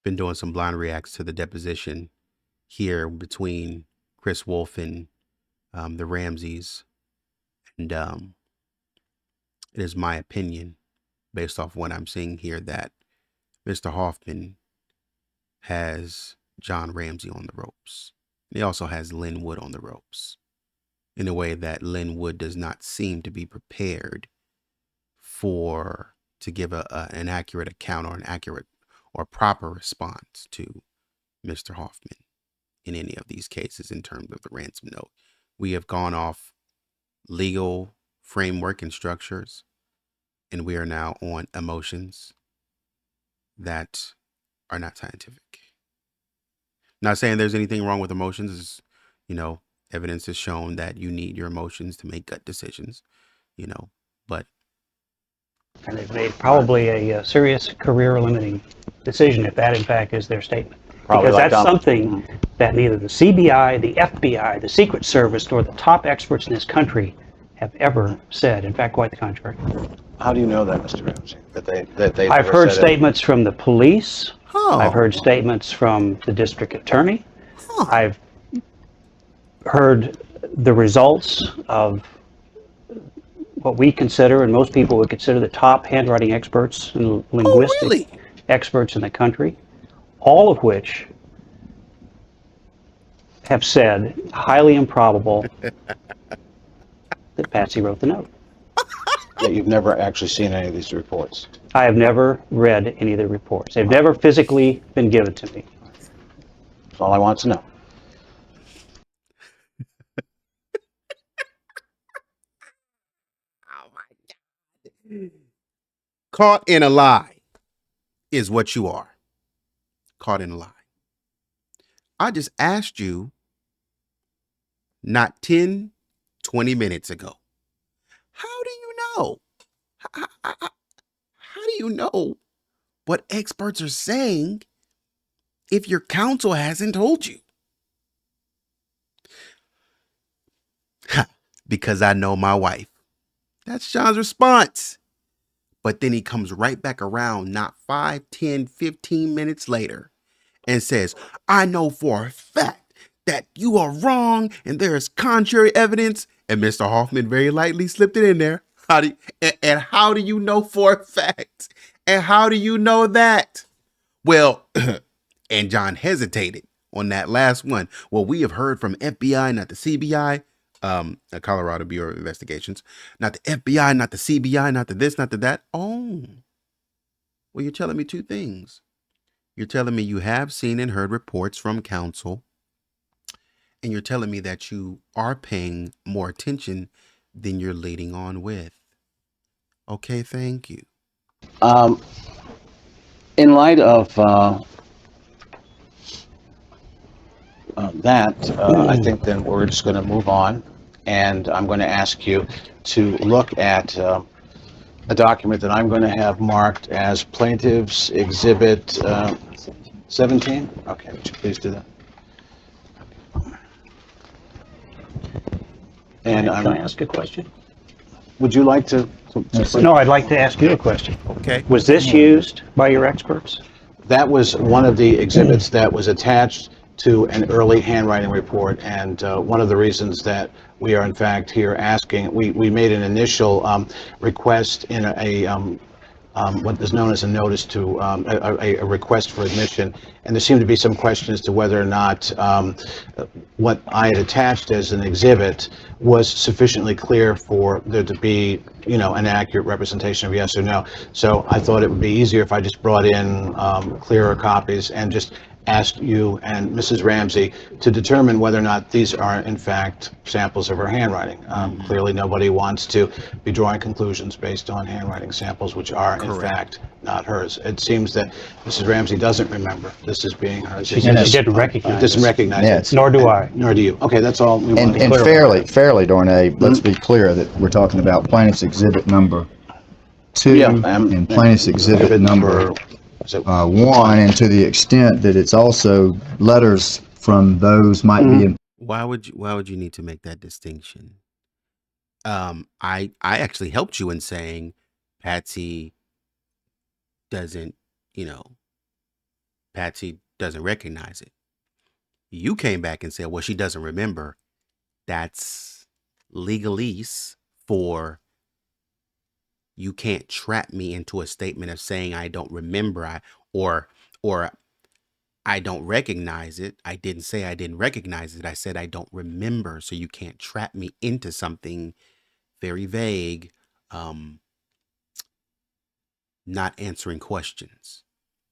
been doing some blind reacts to the deposition here between Chris Wolf and the Ramseys. And it is my opinion, based off what I'm seeing here, that Mr. Hoffman has John Ramsey on the ropes. He also has Lynn Wood on the ropes in a way that Lynn Wood does not seem to be prepared to give an accurate account or an accurate or proper response to Mr. Hoffman in any of these cases in terms of the ransom note. We have gone off legal framework and structures, and we are now on emotions that are not scientific. Not saying there's anything wrong with emotions. Evidence has shown that you need your emotions to make gut decisions, but. And they've made probably a serious career-limiting decision if that, in fact, is their statement. Because that's something that neither the CBI, the FBI, the Secret Service, nor the top experts in this country have ever said. In fact, quite the contrary. How do you know that, Mr. Ramsey? That they I've heard statements from the police. Oh. I've heard statements from the district attorney. Huh. I've heard the results of what we consider, and most people would consider, the top handwriting experts and linguistic experts in the country, all of which have said highly improbable that Patsy wrote the note. Yet you've never actually seen any of these reports. I have never read any of the reports. They've never physically been given to me. That's all I want to know. Oh my God. Caught in a lie is what you are. Caught in a lie. I just asked you not 10, 20 minutes ago. How do you know? How do you know what experts are saying if your counsel hasn't told you? Because I know my wife. That's John's response. But then he comes right back around not 5, 10, 15 minutes later and says, I know for a fact that you are wrong and there is contrary evidence. And Mr. Hoffman very lightly slipped it in there. How do you know for a fact? And how do you know that? Well, and John hesitated on that last one. Well, we have heard from FBI, not the CBI, the Colorado Bureau of Investigations, not the FBI, not the CBI, not the this, not the that. Oh, well, you're telling me two things. You're telling me you have seen and heard reports from counsel, and you're telling me that you are paying more attention than you're leading on with. Okay, thank you. In light of that, I think then we're just going to move on, and I'm going to ask you to look at a document that I'm going to have marked as Plaintiff's Exhibit 17. Okay, would you please do that? And Can I ask a question? Would you like to? No, I'd like to ask you a question. Okay. Was this used by your experts? That was one of the exhibits that was attached to an early handwriting report, and one of the reasons that we are in fact here asking, we made an initial request in what is known as a notice to a request for admission, and there seemed to be some question as to whether or not what I had attached as an exhibit was sufficiently clear for there to be, an accurate representation of yes or no. So I thought it would be easier if I just brought in clearer copies and just asked you and Mrs. Ramsey to determine whether or not these are in fact samples of her handwriting. Clearly nobody wants to be drawing conclusions based on handwriting samples which are in fact not hers. It seems that Mrs. Ramsey doesn't remember this as being hers. She didn't recognize Doesn't recognize Yes. it. Nor do I. Nor do you. Okay, that's all we want And, to be and clear fairly, Dornay, let's be clear that we're talking about plaintiff's exhibit number 2 and plaintiff's exhibit number is it 1, and to the extent that it's also letters from those might be in. Why would you need to make that distinction? I actually helped you in saying Patsy doesn't, Patsy doesn't recognize it. You came back and said, well, she doesn't remember. That's legalese for you can't trap me into a statement of saying I don't remember or I don't recognize it. I didn't say I didn't recognize it. I said I don't remember. So you can't trap me into something very vague, not answering questions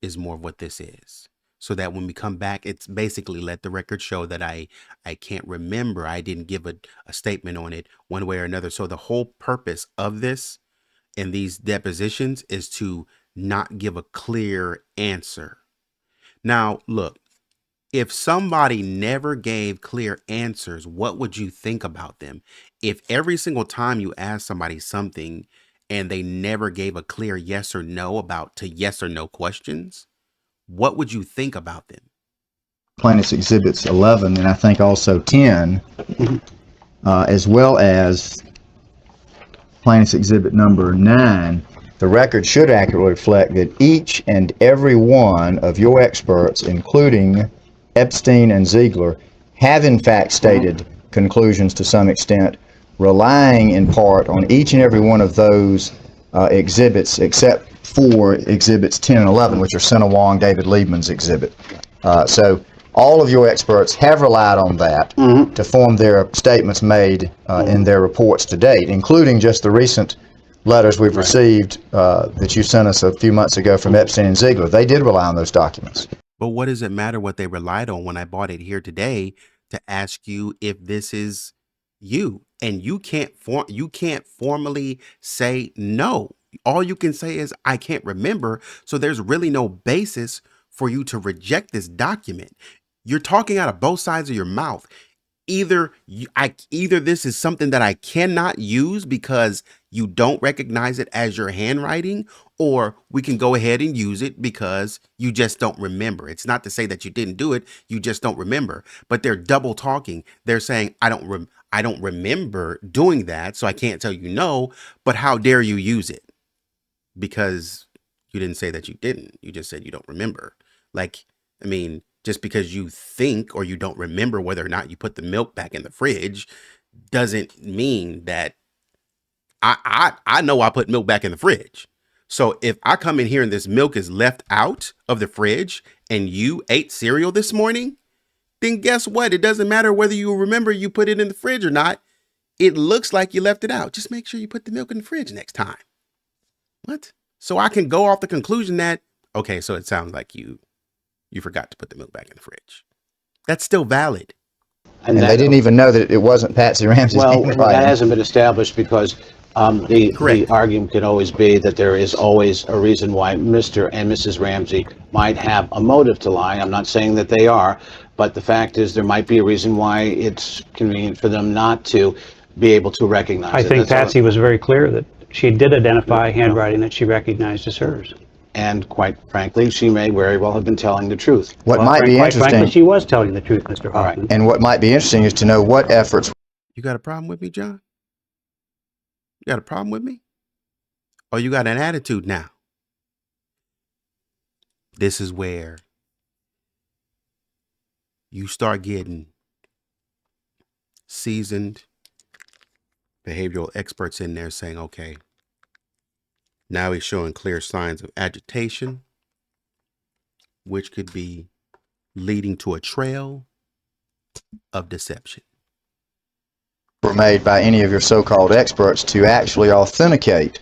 is more of what this is. So that when we come back, it's basically let the record show that I can't remember. I didn't give a statement on it one way or another. So the whole purpose of this in these depositions is to not give a clear answer. Now, look, if somebody never gave clear answers, what would you think about them? If every single time you ask somebody something and they never gave a clear yes or no to yes or no questions, what would you think about them? Plaintiff's Exhibits 11 and I think also 10, as well as Plaintiff's Exhibit number 9, the record should accurately reflect that each and every one of your experts, including Epstein and Ziegler, have in fact stated conclusions to some extent, relying in part on each and every one of those exhibits, except for Exhibits 10 and 11, which are Sena Wong, David Liebman's exhibit. So all of your experts have relied on that to form their statements made in their reports to date, including just the recent letters we've received that you sent us a few months ago from Epstein and Ziegler. They did rely on those documents. But what does it matter what they relied on when I brought it here today to ask you if this is you? And you can't formally say no. All you can say is I can't remember. So there's really no basis for you to reject this document. You're talking out of both sides of your mouth. Either this is something that I cannot use because you don't recognize it as your handwriting, or we can go ahead and use it because you just don't remember. It's not to say that you didn't do it, you just don't remember. But they're double talking. They're saying I don't remember doing that, so I can't tell you no, but how dare you use it? Because you didn't say that you didn't. You just said you don't remember. Like, I mean, just because you think or you don't remember whether or not you put the milk back in the fridge doesn't mean that I know I put milk back in the fridge. So if I come in here and this milk is left out of the fridge and you ate cereal this morning, then guess what? It doesn't matter whether you remember you put it in the fridge or not. It looks like you left it out. Just make sure you put the milk in the fridge next time. What? So I can go off the conclusion that, okay, so it sounds like you forgot to put the milk back in the fridge. That's still valid. And they didn't even know that it wasn't Patsy Ramsey's handwriting. That hasn't been established because the argument can always be that there is always a reason why Mr. and Mrs. Ramsey might have a motive to lie. I'm not saying that they are, but the fact is there might be a reason why it's convenient for them not to be able to recognize it. I think Patsy was very clear that she did identify handwriting that she recognized as hers. And quite frankly, she may very well have been telling the truth. What might be interesting, frankly, she was telling the truth, Mr. Hoffman. Right. And what might be interesting is to know what efforts. You got a problem with me, John? You got a problem with me? Or you got an attitude now? This is where you start getting seasoned behavioral experts in there saying, okay, now he's showing clear signs of agitation, which could be leading to a trail of deception. Were made by any of your so-called experts to actually authenticate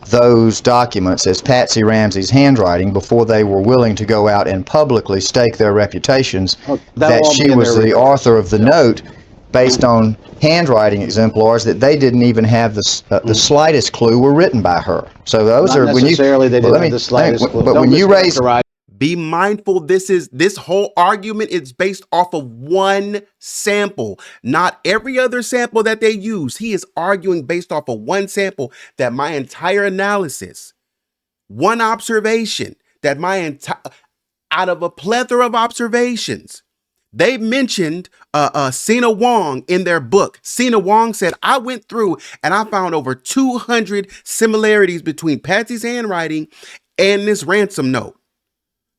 those documents as Patsy Ramsey's handwriting before they were willing to go out and publicly stake their reputations that she was the author of the note based on handwriting exemplars that they didn't even have the slightest clue were written by her. So those are when you necessarily they didn't have the slightest clue. But when you raise, be mindful, this whole argument is based off of one sample, not every other sample that they use. He is arguing based off of one sample that my entire analysis, one observation that out of a plethora of observations, they mentioned Sena Wong in their book. Sena Wong said, I went through and I found over 200 similarities between Patsy's handwriting and this ransom note.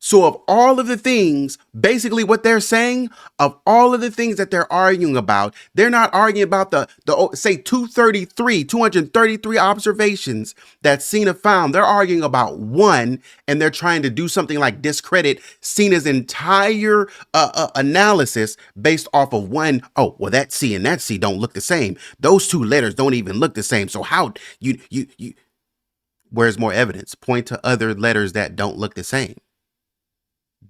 So of all of the things, basically what they're saying, of all of the things that they're arguing about, they're not arguing about the say 233 observations that Cena found. They're arguing about one, and they're trying to do something like discredit Cena's entire analysis based off of one. Oh, well, that C and that C don't look the same. Those two letters don't even look the same. So how you where's more evidence? Point to other letters that don't look the same.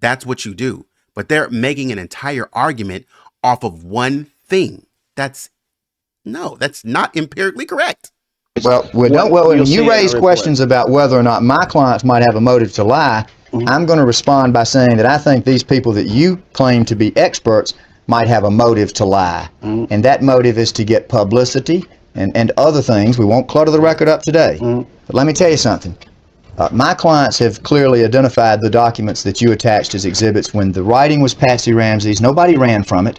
That's what you do. But they're making an entire argument off of one thing. That's not empirically correct. Well, when you raise questions about whether or not my clients might have a motive to lie, I'm going to respond by saying that I think these people that you claim to be experts might have a motive to lie. And that motive is to get publicity and other things. We won't clutter the record up today. But let me tell you something. My clients have clearly identified the documents that you attached as exhibits. When the writing was Patsy Ramsey's, nobody ran from it.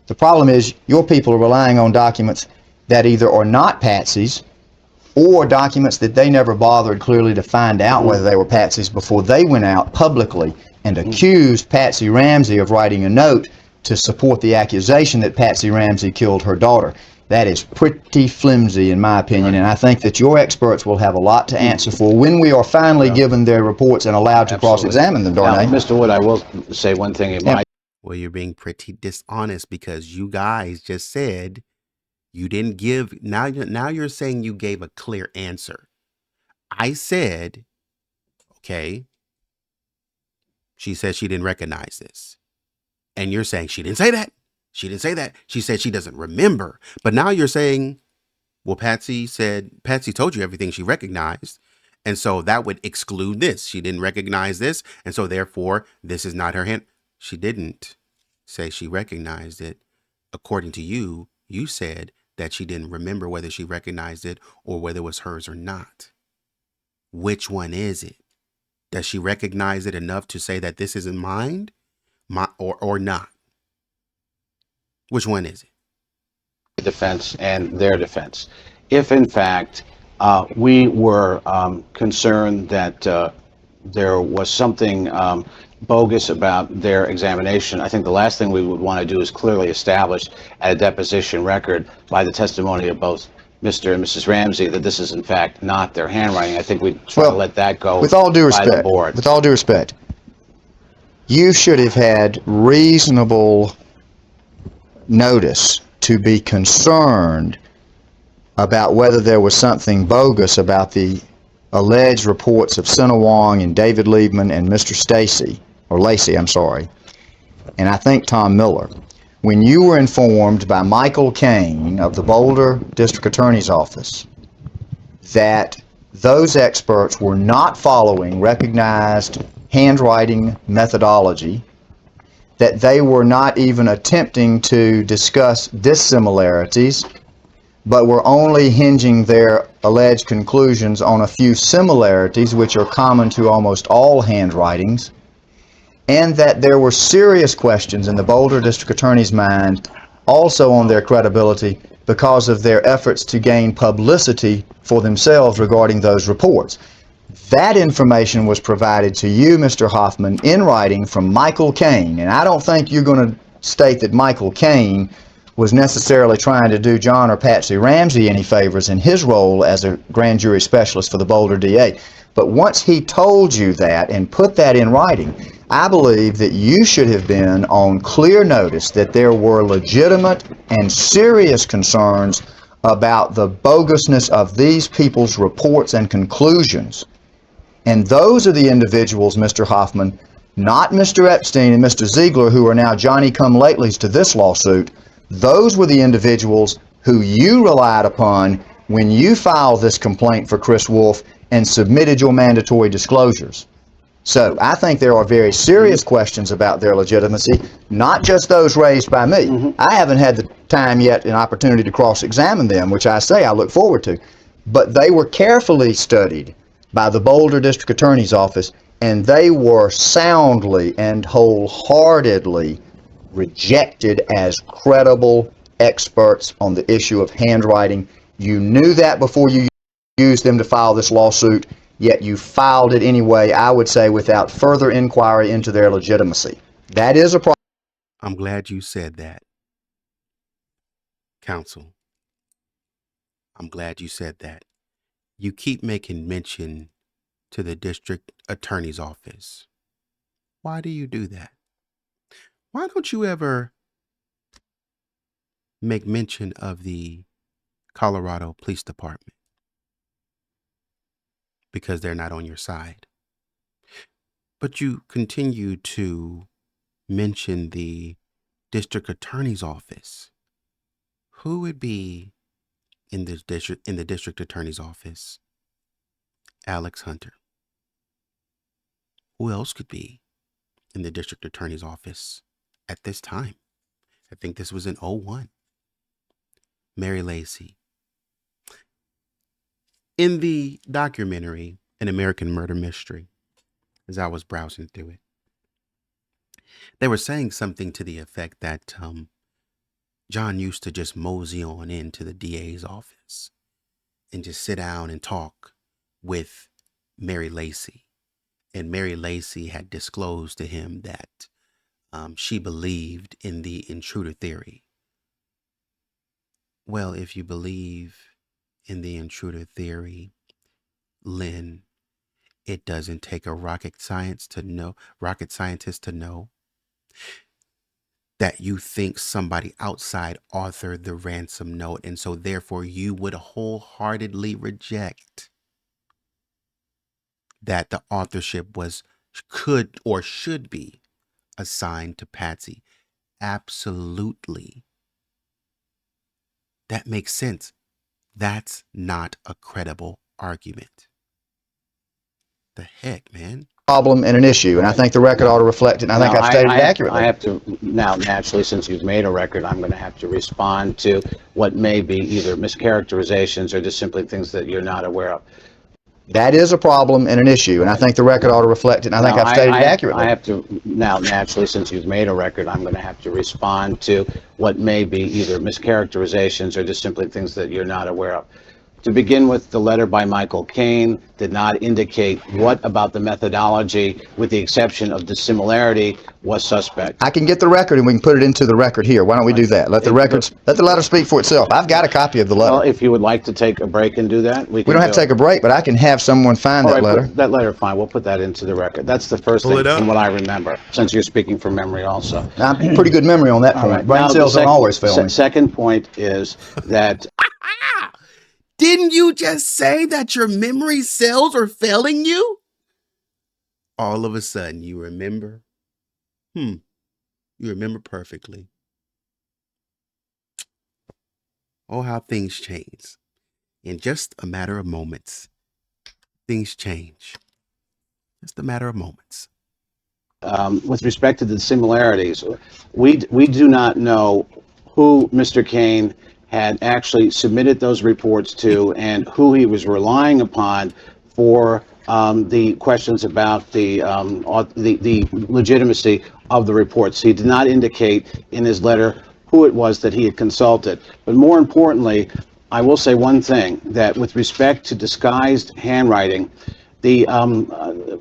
The problem is your people are relying on documents that either are not Patsy's or documents that they never bothered clearly to find out whether they were Patsy's before they went out publicly and accused Patsy Ramsey of writing a note to support the accusation that Patsy Ramsey killed her daughter. That is pretty flimsy in my opinion, and I think that your experts will have a lot to answer for when we are finally given their reports and allowed to cross-examine them, Darnay. Now, Mr. Wood, I will say one thing. Well, you're being pretty dishonest because you guys just said you didn't give. Now you're saying you gave a clear answer. I said, okay, she said she didn't recognize this. And you're saying she didn't say that. She didn't say that. She said she doesn't remember. But now you're saying, well, Patsy told you everything she recognized. And so that would exclude this. She didn't recognize this. And so therefore, this is not her hand. She didn't say she recognized it. According to you, you said that she didn't remember whether she recognized it or whether it was hers or not. Which one is it? Does she recognize it enough to say that this isn't mine? Or not? Which one is it? Defense and their defense. If in fact we were concerned that there was something bogus about their examination, I think the last thing we would want to do is clearly establish at a deposition record by the testimony of both Mr. and Mrs. Ramsey that this is in fact not their handwriting. I think we'd try to let that go with all due respect, by the board. With all due respect, you should have had reasonable notice to be concerned about whether there was something bogus about the alleged reports of Sena Wong and David Liebman and Mr. Lacey, I'm sorry, and I think Tom Miller. When you were informed by Michael Kane of the Boulder District Attorney's Office that those experts were not following recognized handwriting methodology, that they were not even attempting to discuss dissimilarities, but were only hinging their alleged conclusions on a few similarities, which are common to almost all handwritings, and that there were serious questions in the Boulder District Attorney's mind also on their credibility because of their efforts to gain publicity for themselves regarding those reports. That information was provided to you, Mr. Hoffman, in writing from Michael Kane. And I don't think you're going to state that Michael Kane was necessarily trying to do John or Patsy Ramsey any favors in his role as a grand jury specialist for the Boulder DA. But once he told you that and put that in writing, I believe that you should have been on clear notice that there were legitimate and serious concerns about the bogusness of these people's reports and conclusions. And those are the individuals, Mr. Hoffman, not Mr. Epstein and Mr. Ziegler, who are now Johnny-come-latelys to this lawsuit. Those were the individuals who you relied upon when you filed this complaint for Chris Wolf and submitted your mandatory disclosures. So I think there are very serious questions about their legitimacy, not just those raised by me. I haven't had the time yet and opportunity to cross-examine them, which I say I look forward to. But they were carefully studied by the Boulder District Attorney's Office, and they were soundly and wholeheartedly rejected as credible experts on the issue of handwriting. You knew that before you used them to file this lawsuit, yet you filed it anyway, I would say, without further inquiry into their legitimacy. That is a problem. I'm glad you said that, counsel. I'm glad you said that. You keep making mention to the district attorney's office. Why do you do that? Why don't you ever make mention of the Colorado Police Department? Because they're not on your side. But you continue to mention the district attorney's office. Who would be in the district attorney's office? Alex Hunter. Who else could be in the district attorney's office at this time? I think this was in 2001. Mary Lacy. In the documentary, An American Murder Mystery, as I was browsing through it, they were saying something to the effect that John used to just mosey on into the DA's office and just sit down and talk with Mary Lacy. And Mary Lacy had disclosed to him that she believed in the intruder theory. Well, if you believe in the intruder theory, Lynn, it doesn't take a rocket scientist to know that you think somebody outside authored the ransom note, and so therefore you would wholeheartedly reject that the authorship could or should be assigned to Patsy. Absolutely. That makes sense. That's not a credible argument. The heck, man? Problem and an issue, and I think the record ought to reflect it, and I think I've stated it accurately. I have to, now naturally, since you've made a record, I'm going to have to respond to what may be either mischaracterizations or just simply things that you're not aware of. That is a problem and an issue, and I think the record ought to reflect it, and I think I've stated it accurately. I have to, now naturally, since you've made a record, I'm going to have to respond to what may be either mischaracterizations or just simply things that you're not aware of. To begin with, the letter by Michael Caine did not indicate what about the methodology, with the exception of dissimilarity, was suspect. I can get the record and we can put it into the record here. Why don't we do that? Let the letter speak for itself. I've got a copy of the letter. Well, if you would like to take a break and do that, we don't have to take a break, but I can have someone find that letter. That letter, fine. We'll put that into the record. That's the first thing from what I remember, since you're speaking from memory also. I'm pretty good memory on that point. Right. Brain cells don't always fail me. Second point is that... Didn't you just say that your memory cells are failing you? All of a sudden, you remember? You remember perfectly. Oh, how things change. In just a matter of moments, things change. Just a matter of moments. With respect to the similarities, we do not know who Mr. Caine had actually submitted those reports to and who he was relying upon for the questions about the legitimacy of the reports. He did not indicate in his letter who it was that he had consulted. But more importantly, I will say one thing, that with respect to disguised handwriting, the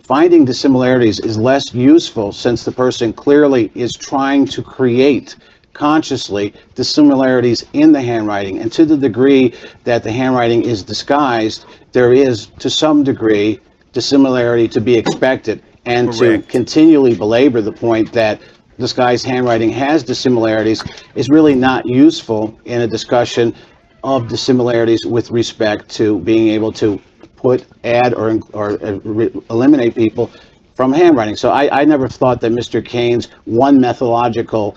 finding dissimilarities is less useful, since the person clearly is trying to create consciously dissimilarities in the handwriting, and to the degree that the handwriting is disguised, there is to some degree dissimilarity to be expected. And Correct. To continually belabor the point that disguised handwriting has dissimilarities is really not useful in a discussion of dissimilarities with respect to being able to add or eliminate people from handwriting. So I never thought that Mr. Caine's one methodological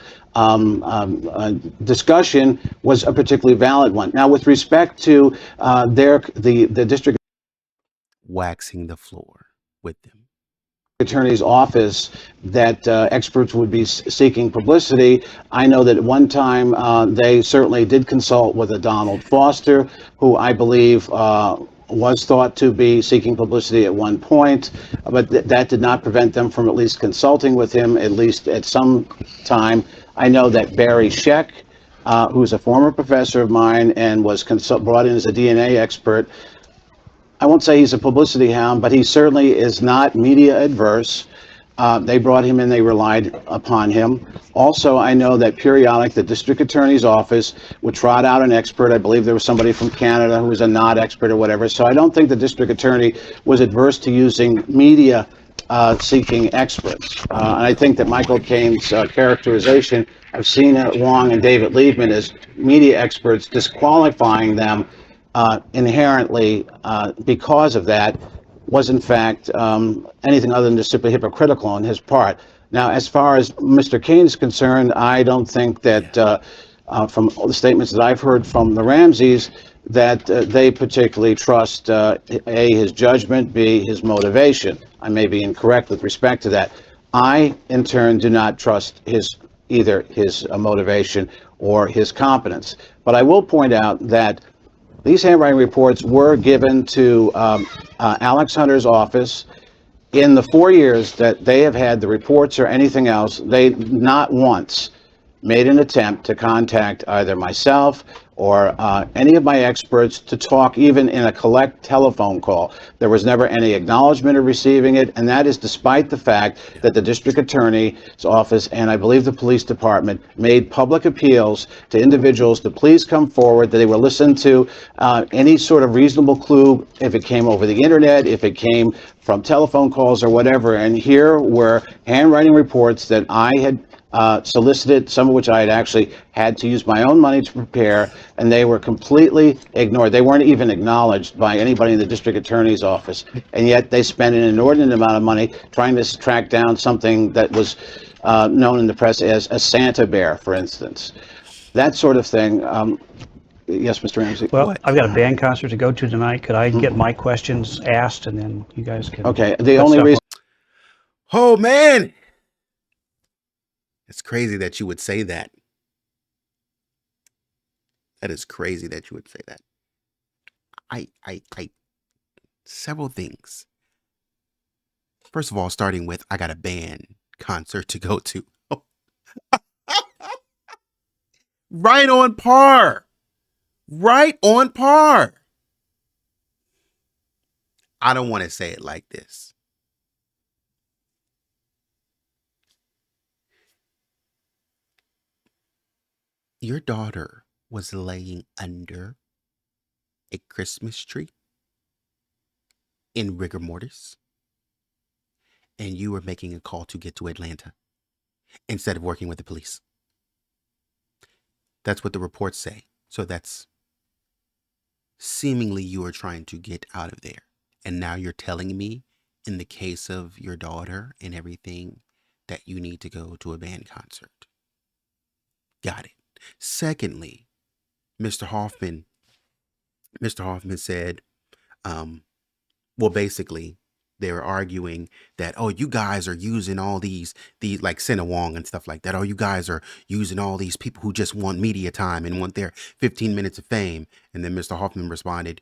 discussion was a particularly valid one. Now, with respect to the district Waxing the floor with them. attorney's office, that experts would be seeking publicity, I know that at one time they certainly did consult with a Donald Foster, who I believe was thought to be seeking publicity at one point, but that did not prevent them from at least consulting with him, at least at some time. I know that Barry Scheck, who's a former professor of mine and was brought in as a DNA expert, I won't say he's a publicity hound, but he certainly is not media adverse. They brought him in, they relied upon him. Also, I know that periodic, the district attorney's office would trot out an expert. I believe there was somebody from Canada who was a not expert or whatever. So I don't think the district attorney was adverse to using media seeking experts. And I think that Michael Caine's characterization of Sina Wong and David Liebman as media experts, disqualifying them inherently because of that, was in fact anything other than just simply hypocritical on his part. Now, as far as Mr. Caine is concerned, I don't think that from all the statements that I've heard from the Ramseys, that they particularly trust A, his judgment, B, his motivation. I may be incorrect with respect to that. I, in turn, do not trust either his motivation or his competence. But I will point out that these handwriting reports were given to Alex Hunter's office. In the 4 years that they have had the reports or anything else, they not once made an attempt to contact either myself or any of my experts to talk, even in a collect telephone call. There was never any acknowledgement of receiving it, and that is despite the fact that the district attorney's office and I believe the police department made public appeals to individuals to please come forward, that they will listen to any sort of reasonable clue, if it came over the internet, if it came from telephone calls or whatever. And here were handwriting reports that I had solicited, some of which I had actually had to use my own money to prepare, and they were completely ignored. They weren't even acknowledged by anybody in the district attorney's office, and yet they spent an inordinate amount of money trying to track down something that was known in the press as a Santa bear, for instance. That sort of thing. Yes, Mr. Ramsey? Well, I've got a band concert to go to tonight. Could I get my questions asked, and then you guys can... Okay, the only reason... Oh, man! It's crazy that you would say that. That is crazy that you would say that. Several things. First of all, starting with, I got a band concert to go to. Right on par. Right on par. I don't want to say it like this. Your daughter was laying under a Christmas tree in rigor mortis, and you were making a call to get to Atlanta instead of working with the police. That's what the reports say. So that's seemingly you are trying to get out of there. And now you're telling me, in the case of your daughter and everything, that you need to go to a band concert. Got it. Secondly, Mr. Hoffman said, well, basically, they were arguing that, oh, you guys are using all these like Sina Wong and stuff like that. Oh, you guys are using all these people who just want media time and want their 15 minutes of fame. And then Mr. Hoffman responded,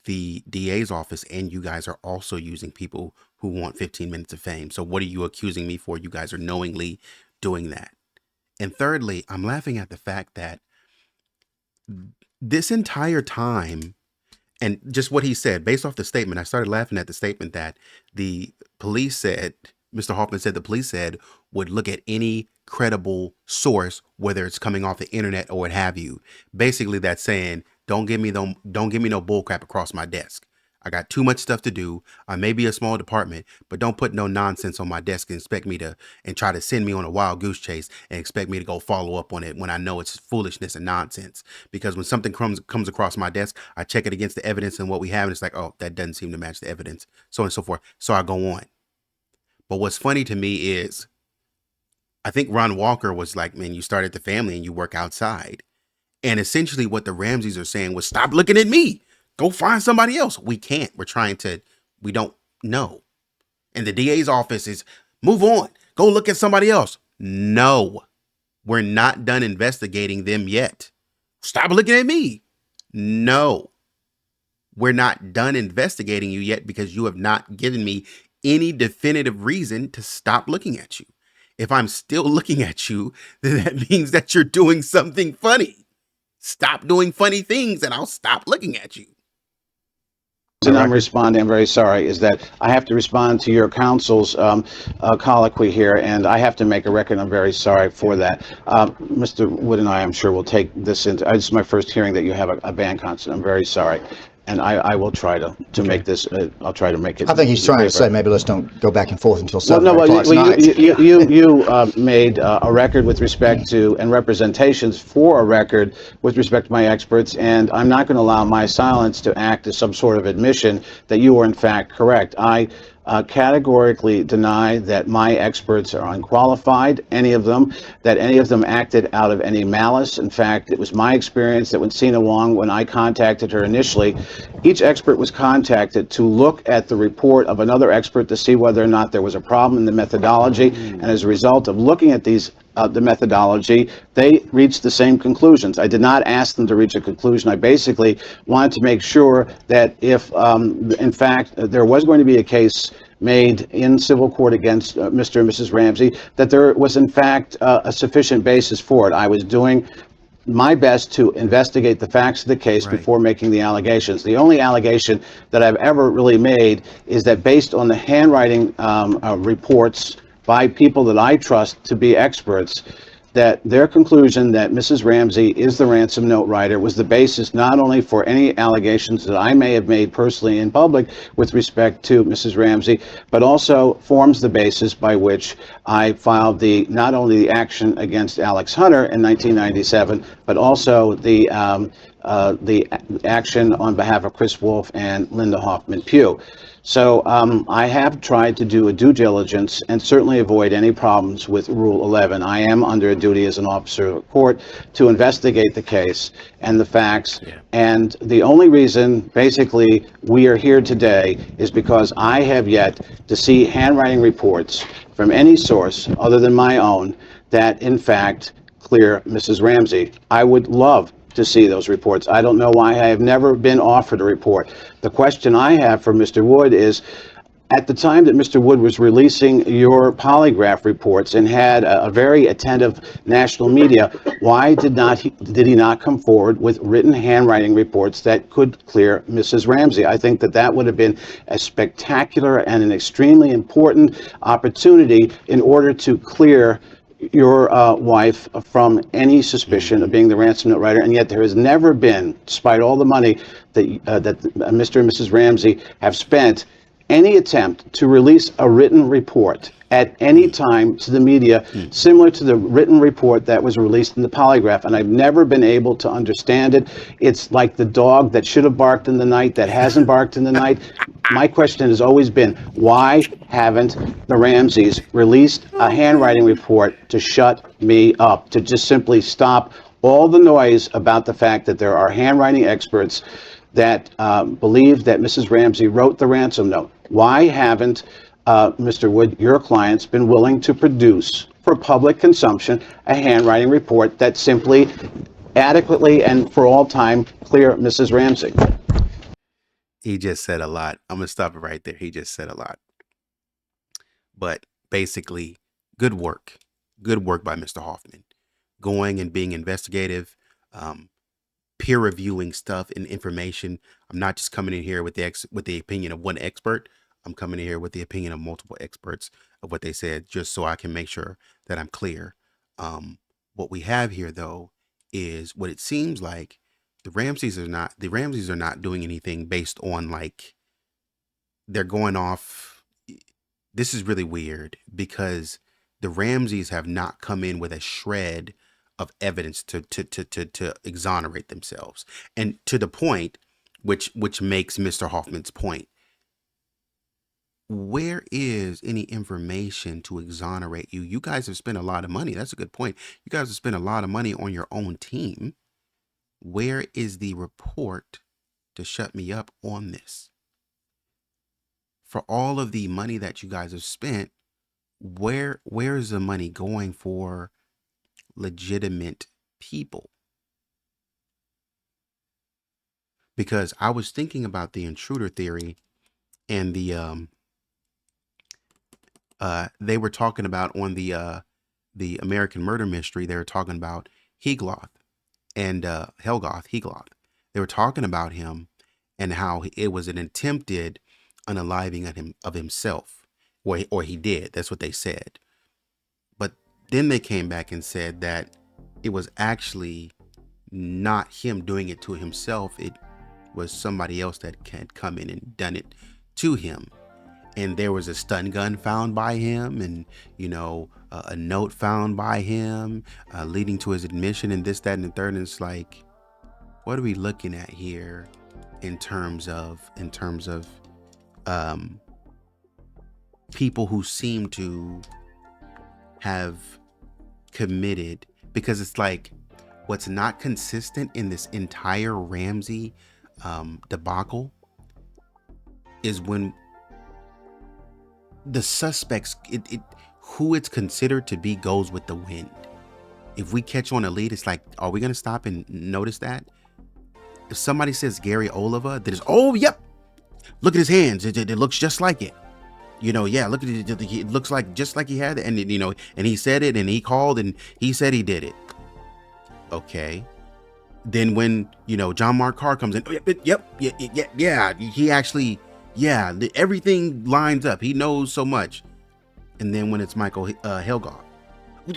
the DA's office and you guys are also using people who want 15 minutes of fame. So what are you accusing me for? You guys are knowingly doing that. And thirdly, I'm laughing at the fact that this entire time, and just what he said, based off the statement, I started laughing at the statement that the police said, Mr. Hoffman said the police said would look at any credible source, whether it's coming off the internet or what have you. Basically, that's saying, don't give me no bullcrap across my desk. I got too much stuff to do. I may be a small department, but don't put no nonsense on my desk and expect me to, and try to send me on a wild goose chase and expect me to go follow up on it when I know it's foolishness and nonsense. Because when something comes across my desk, I check it against the evidence and what we have, and it's like, oh, that doesn't seem to match the evidence, so on and so forth. So I go on. But what's funny to me is, I think Ron Walker was like, man, you start at the family and you work outside. And essentially what the Ramseys are saying was, stop looking at me. Go find somebody else. We can't. We don't know. And the DA's office is, move on. Go look at somebody else. No, we're not done investigating them yet. Stop looking at me. No, we're not done investigating you yet because you have not given me any definitive reason to stop looking at you. If I'm still looking at you, then that means that you're doing something funny. Stop doing funny things and I'll stop looking at you. And I'm responding, I'm very sorry, is that I have to respond to your counsel's colloquy here, and I have to make a record. I'm very sorry for that. Mr. Wood and I'm sure, will take this into, this is my first hearing that you have a band concert. I'm very sorry. And I will try to make this, I'll try to make it. I think he's trying to say maybe let's don't go back and forth until Well, 7 no, or 8 o'clock tonight. you made a record with respect to, and representations for a record with respect to my experts, and I'm not going to allow my silence to act as some sort of admission that you are in fact correct. I categorically deny that my experts are unqualified, any of them, that any of them acted out of any malice. In fact, it was my experience that when Sina Wong, when I contacted her initially, each expert was contacted to look at the report of another expert to see whether or not there was a problem in the methodology, and as a result of looking at these the methodology, they reached the same conclusions. I did not ask them to reach a conclusion. I basically wanted to make sure that if, in fact, there was going to be a case made in civil court against Mr. and Mrs. Ramsey, that there was, in fact, a sufficient basis for it. I was doing my best to investigate the facts of the case before making the allegations. The only allegation that I've ever really made is that based on the handwriting reports by people that I trust to be experts, that their conclusion that Mrs. Ramsey is the ransom note writer was the basis not only for any allegations that I may have made personally in public with respect to Mrs. Ramsey, but also forms the basis by which I filed not only the action against Alex Hunter in 1997, but also the action on behalf of Chris Wolf and Linda Hoffman Pugh. So I have tried to do a due diligence and certainly avoid any problems with Rule 11. I am under a duty as an officer of the court to investigate the case and the facts. And the only reason, basically, we are here today is because I have yet to see handwriting reports from any source other than my own that, in fact, clear Mrs. Ramsey. I would love to see those reports. I don't know why I have never been offered a report. The question I have for Mr. Wood is, at the time that Mr. Wood was releasing your polygraph reports and had a very attentive national media, why did he not come forward with written handwriting reports that could clear Mrs. Ramsey? I think that would have been a spectacular and an extremely important opportunity in order to clear your wife from any suspicion of being the ransom note writer, and yet there has never been, despite all the money that Mr. and Mrs. Ramsey have spent, any attempt to release a written report at any time to the media similar to the written report that was released in the polygraph, and I've never been able to understand it. It's like the dog that should have barked in the night that hasn't barked in the night. My question has always been, why haven't the Ramseys released a handwriting report to shut me up, to just simply stop all the noise about the fact that there are handwriting experts that believe that Mrs. Ramsey wrote the ransom note? Why haven't Mr. Wood, your clients, been willing to produce for public consumption a handwriting report that simply adequately and for all time clear Mrs. Ramsey? He just said a lot. I'm going to stop it right there. He just said a lot. But basically, good work. Good work by Mr. Hoffman. Going and being investigative, peer reviewing stuff and information. I'm not just coming in here with the opinion of one expert. I'm coming in here with the opinion of multiple experts of what they said, just so I can make sure that I'm clear. What we have here, though, is what it seems like the Ramseys are not doing anything based on, like, they're going off. This is really weird because the Ramseys have not come in with a shred of evidence to exonerate themselves. And to the point, which makes Mr. Hoffman's point, where is any information to exonerate you? You guys have spent a lot of money. That's a good point. You guys have spent a lot of money on your own team. Where is the report to shut me up on this? For all of the money that you guys have spent, where is the money going for legitimate people? Because I was thinking about the intruder theory, and they were talking about on the American Murder Mystery, they were talking about Helgoth and Helgoth. They were talking about him, and how it was an attempted unaliving of himself, or he did. That's what they said. But then they came back and said that it was actually not him doing it to himself. It was somebody else that had come in and done it to him. And there was a stun gun found by him, and a note found by him leading to his admission, and this, that, and the third. And it's like, what are we looking at here in terms of people who seem to have committed? Because it's like, what's not consistent in this entire Ramsey debacle is when the suspects, who it's considered to be, goes with the wind. If we catch on a lead, it's like, are we going to stop and notice that? If somebody says Gary Oliva, that is, oh, yep, look at his hands. It looks just like it. Yeah, look at it. It looks like just like he had it. And, and he said it, and he called, and he said he did it. Okay. Then when, John Mark Carr comes in, yeah, he actually, everything lines up. He knows so much. And then when it's Michael Helgoff,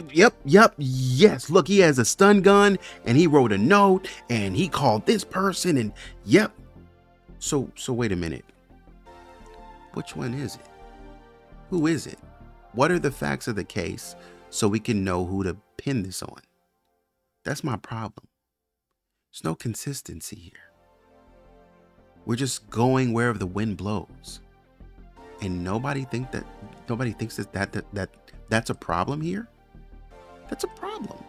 yes, look, he has a stun gun, and he wrote a note, and he called this person, and So wait a minute. Which one is it? Who is it? What are the facts of the case so we can know who to pin this on? That's my problem. There's no consistency here. We're just going wherever the wind blows. And nobody thinks that that's a problem here. That's a problem.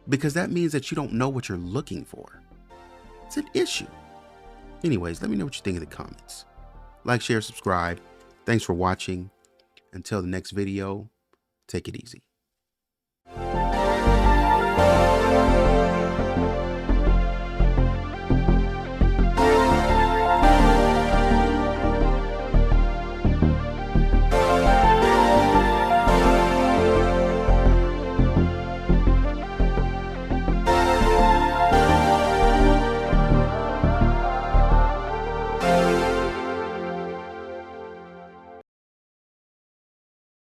Because that means that you don't know what you're looking for. It's an issue. Anyways, let me know what you think in the comments. Like, share, subscribe. Thanks for watching. Until the next video, take it easy.